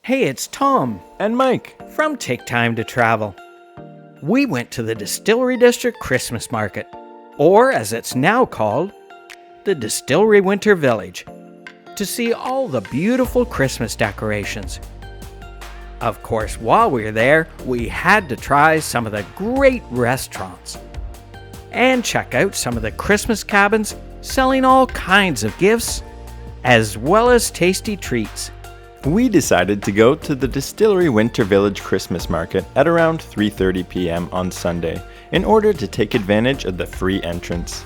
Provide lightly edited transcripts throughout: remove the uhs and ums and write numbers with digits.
Hey, it's Tom And Mike. from Take Time to Travel. We went to the Distillery District Christmas Market, or as it's now called, the Distillery Winter Village, to see all the beautiful Christmas decorations. Of course, while we were there, we had to try some of the great restaurants and check out some of the Christmas cabins selling all kinds of gifts, as well as tasty treats. We decided to go to the Distillery Winter Village Christmas Market at around 3:30 p.m. on Sunday in order to take advantage of the free entrance.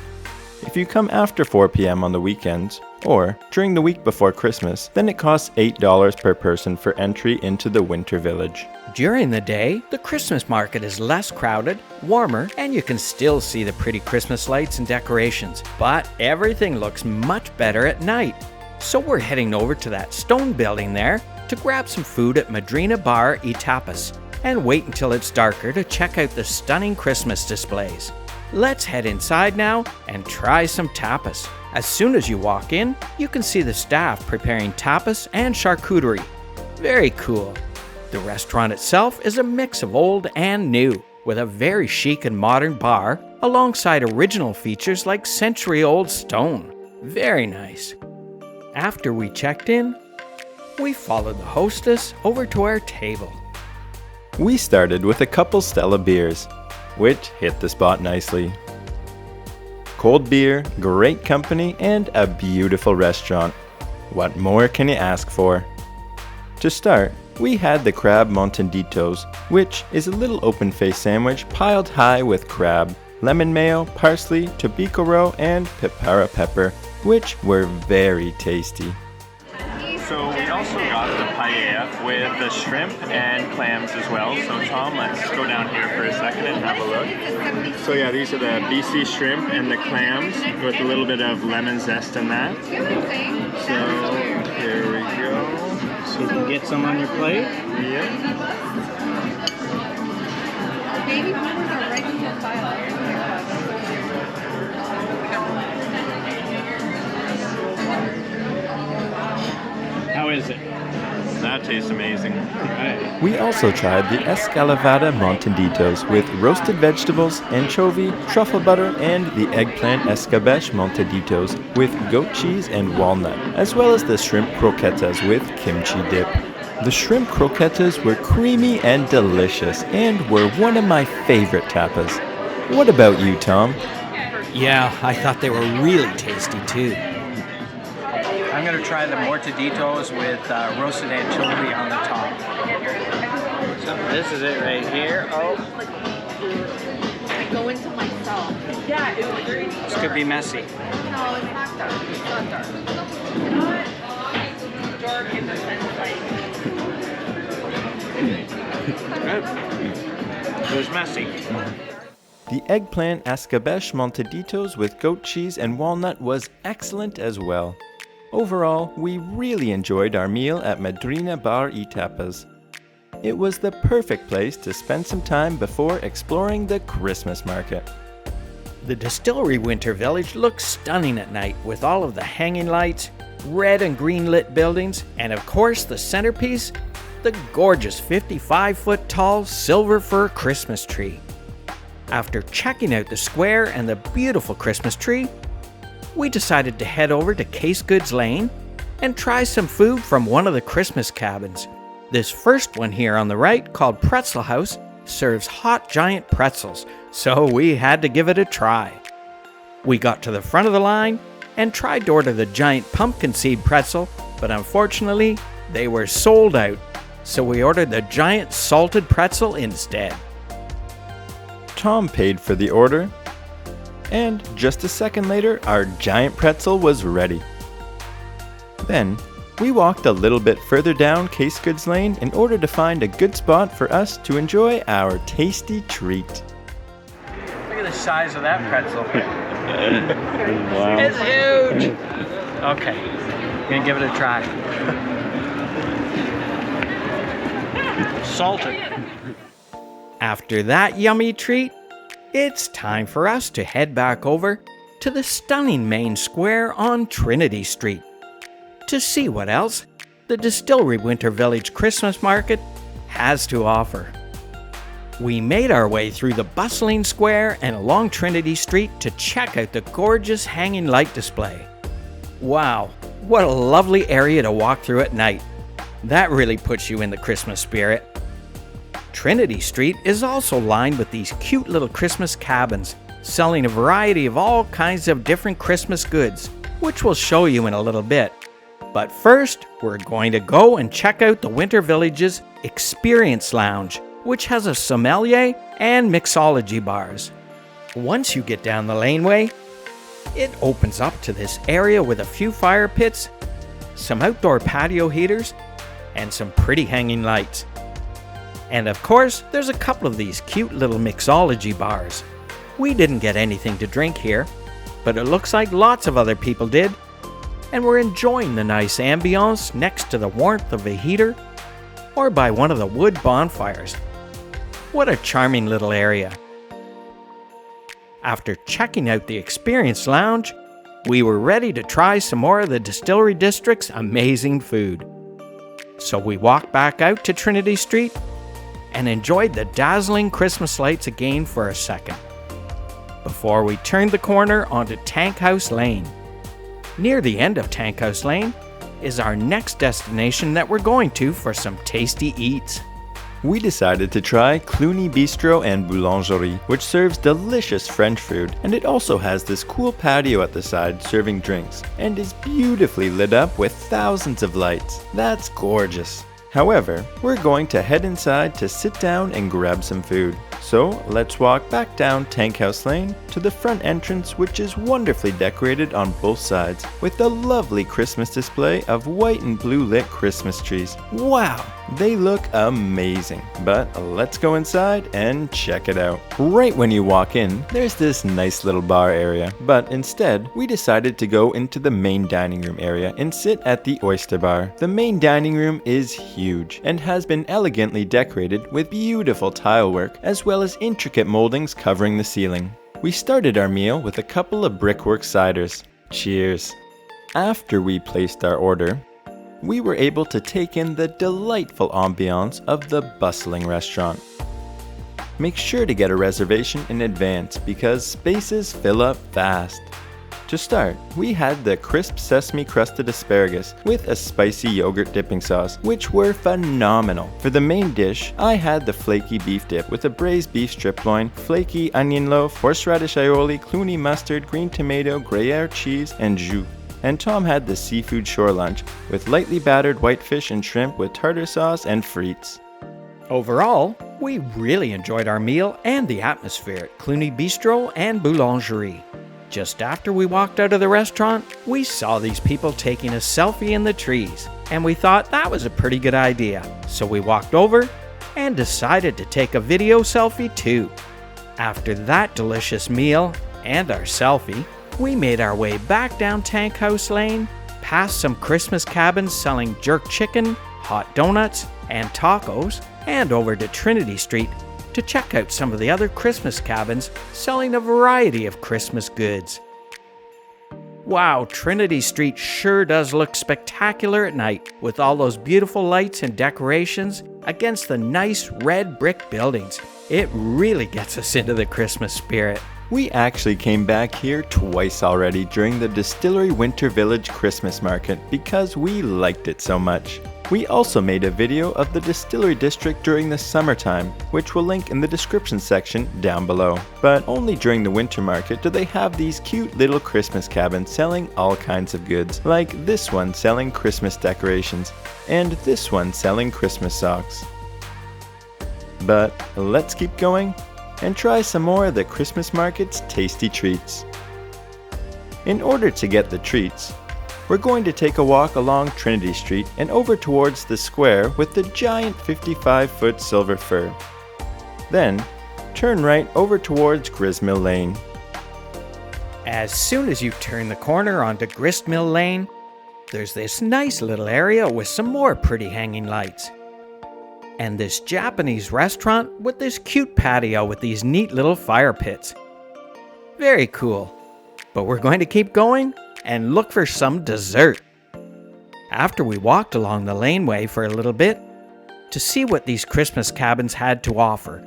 If you come after 4 p.m. on the weekends, or during the week before Christmas, then it costs $8 per person for entry into the Winter Village. During the day, the Christmas market is less crowded, warmer, and you can still see the pretty Christmas lights and decorations, but everything looks much better at night. So we're heading over to that stone building there to grab some food at Madrina Bar y Tapas and wait until it's darker to check out the stunning Christmas displays. Let's head inside now and try some tapas. As soon as you walk in, you can see the staff preparing tapas and charcuterie. Very cool. The restaurant itself is a mix of old and new, with a very chic and modern bar alongside original features like century-old stone. Very nice. After we checked in, we followed the hostess over to our table. We started with a couple Stella beers, which hit the spot nicely. Cold beer, great company, and a beautiful restaurant. What more can you ask for? To start, we had the crab montanditos, which is a little open-faced sandwich piled high with crab, lemon mayo, parsley, tobacco roe, and pepara pepper, which were very tasty. So we also got the paella with the shrimp and clams as well. So Tom, let's go down here for a second and have a look. So yeah, these are the BC shrimp and the clams with a little bit of lemon zest in that. So here we go. So you can get some on your plate. Yeah. Baby boomers are right in your file. How is it? That tastes amazing. Right. We also tried the escalavada montanditos with roasted vegetables, anchovy, truffle butter, and the eggplant escabeche montanditos with goat cheese and walnut, as well as the shrimp croquetas with kimchi dip. The shrimp croquetas were creamy and delicious and were one of my favorite tapas. What about you, Tom? Yeah, I thought they were really tasty too. I'm going to try the mortaditos with roasted anchovy on the top. So this is it right here. Oh, I go into myself. Yeah, it was very this could be messy. No, it's not dark. It's not dark. It's dark in the sense Good. It was messy. The eggplant escabeche montaditos with goat cheese and walnut was excellent as well. Overall, we really enjoyed our meal at Madrina Bar y Tapas. It was the perfect place to spend some time before exploring the Christmas market. The Distillery Winter Village looks stunning at night with all of the hanging lights, red and green lit buildings, and of course the centerpiece, the gorgeous 55-foot tall silver fir Christmas tree. After checking out the square and the beautiful Christmas tree, we decided to head over to Case Goods Lane and try some food from one of the Christmas cabins. This first one here on the right, called Pretzel Haus, serves hot giant pretzels, so we had to give it a try. We got to the front of the line and tried to order the giant pumpkin seed pretzel, but unfortunately, they were sold out, so we ordered the giant salted pretzel instead. Tom paid for the order, and just a second later, our giant pretzel was ready. Then, we walked a little bit further down Case Goods Lane in order to find a good spot for us to enjoy our tasty treat. Look at the size of that pretzel. Wow. It's huge. Okay, gonna give it a try. Salted. After that yummy treat, it's time for us to head back over to the stunning main square on Trinity Street to see what else the Distillery Winter Village Christmas Market has to offer. We made our way through the bustling square and along Trinity Street to check out the gorgeous hanging light display. Wow, what a lovely area to walk through at night. That really puts you in the Christmas spirit. Trinity Street is also lined with these cute little Christmas cabins, selling a variety of all kinds of different Christmas goods, which we'll show you in a little bit. But first, we're going to go and check out the Winter Village's Experience Lounge, which has a sommelier and mixology bars. Once you get down the laneway, it opens up to this area with a few fire pits, some outdoor patio heaters, and some pretty hanging lights. And of course, there's a couple of these cute little mixology bars. We didn't get anything to drink here, but it looks like lots of other people did, and we're enjoying the nice ambiance next to the warmth of a heater or by one of the wood bonfires. What a charming little area. After checking out the Experience Lounge, we were ready to try some more of the Distillery District's amazing food. So we walked back out to Trinity Street and enjoyed the dazzling Christmas lights again for a second, before we turned the corner onto Tank House Lane. Near the end of Tank House Lane is our next destination that we're going to for some tasty eats. We decided to try Cluny Bistro and Boulangerie, which serves delicious French food, and it also has this cool patio at the side serving drinks, and is beautifully lit up with thousands of lights. That's gorgeous. However, we're going to head inside to sit down and grab some food. So let's walk back down Tank House Lane to the front entrance, which is wonderfully decorated on both sides with a lovely Christmas display of white and blue lit Christmas trees. Wow, they look amazing. But let's go inside and check it out. Right when you walk in, there's this nice little bar area, but instead we decided to go into the main dining room area and sit at the oyster bar. The main dining room is huge and has been elegantly decorated with beautiful tile work as well as intricate moldings covering the ceiling. We started our meal with a couple of brickwork ciders. Cheers! After we placed our order, we were able to take in the delightful ambiance of the bustling restaurant. Make sure to get a reservation in advance because spaces fill up fast. To start, we had the crisp sesame crusted asparagus with a spicy yogurt dipping sauce, which were phenomenal. For the main dish, I had the flaky beef dip with a braised beef strip loin, flaky onion loaf, horseradish aioli, Cluny mustard, green tomato, Gruyere cheese, and jus. And Tom had the seafood shore lunch with lightly battered whitefish and shrimp with tartar sauce and frites. Overall, we really enjoyed our meal and the atmosphere at Cluny Bistro and Boulangerie. Just after we walked out of the restaurant, we saw these people taking a selfie in the trees, and we thought that was a pretty good idea. So we walked over and decided to take a video selfie too. After that delicious meal and our selfie, we made our way back down Tank House Lane, past some Christmas cabins selling jerk chicken, hot donuts, and tacos, and over to Trinity Street to check out some of the other Christmas cabins selling a variety of Christmas goods. Wow, Trinity Street sure does look spectacular at night with all those beautiful lights and decorations against the nice red brick buildings. It really gets us into the Christmas spirit. We actually came back here twice already during the Distillery Winter Village Christmas Market because we liked it so much. We also made a video of the Distillery District during the summertime, which we'll link in the description section down below. But only during the winter market do they have these cute little Christmas cabins selling all kinds of goods, like this one selling Christmas decorations, and this one selling Christmas socks. But let's keep going and try some more of the Christmas market's tasty treats. In order to get the treats, we're going to take a walk along Trinity Street and over towards the square with the giant 55-foot silver fir. Then, turn right over towards Gristmill Lane. As soon as you turn the corner onto Gristmill Lane, there's this nice little area with some more pretty hanging lights. And this Japanese restaurant with this cute patio with these neat little fire pits. Very cool. But we're going to keep going and look for some dessert. After we walked along the laneway for a little bit to see what these Christmas cabins had to offer,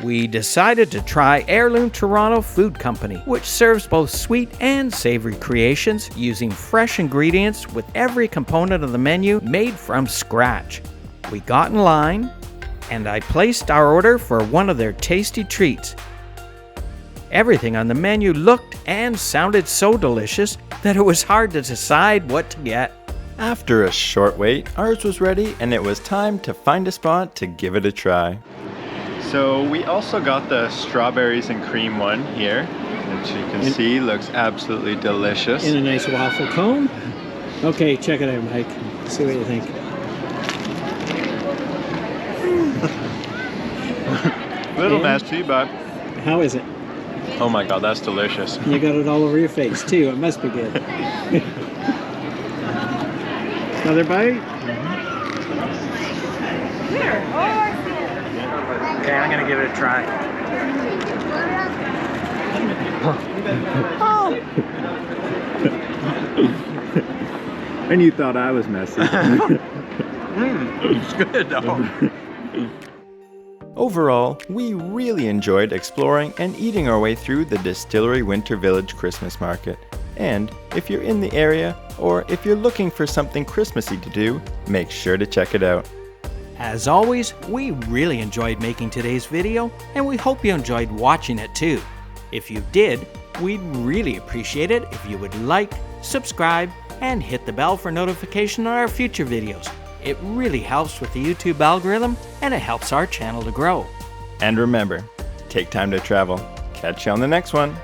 we decided to try Heirloom Toronto Food Company, which serves both sweet and savory creations using fresh ingredients with every component of the menu made from scratch. We got in line, and I placed our order for one of their tasty treats. Everything on the menu looked and sounded so delicious that it was hard to decide what to get. After a short wait, ours was ready and it was time to find a spot to give it a try. So we also got the strawberries and cream one here, which you can see looks absolutely delicious. In a nice waffle cone. Okay, check it out, Mike. See what you think. Little messy, but How is it? oh my god, that's delicious. You got it all over your face too. It must be good. Another bite? Okay, I'm gonna give it a try. And you thought I was messy. It's good though. Overall, we really enjoyed exploring and eating our way through the Distillery Winter Village Christmas Market. And if you're in the area, or if you're looking for something Christmassy to do, make sure to check it out. As always, we really enjoyed making today's video, and we hope you enjoyed watching it too. If you did, we'd really appreciate it if you would like, subscribe, and hit the bell for notification on our future videos. It really helps with the YouTube algorithm, and it helps our channel to grow. And remember, take time to travel. Catch you on the next one.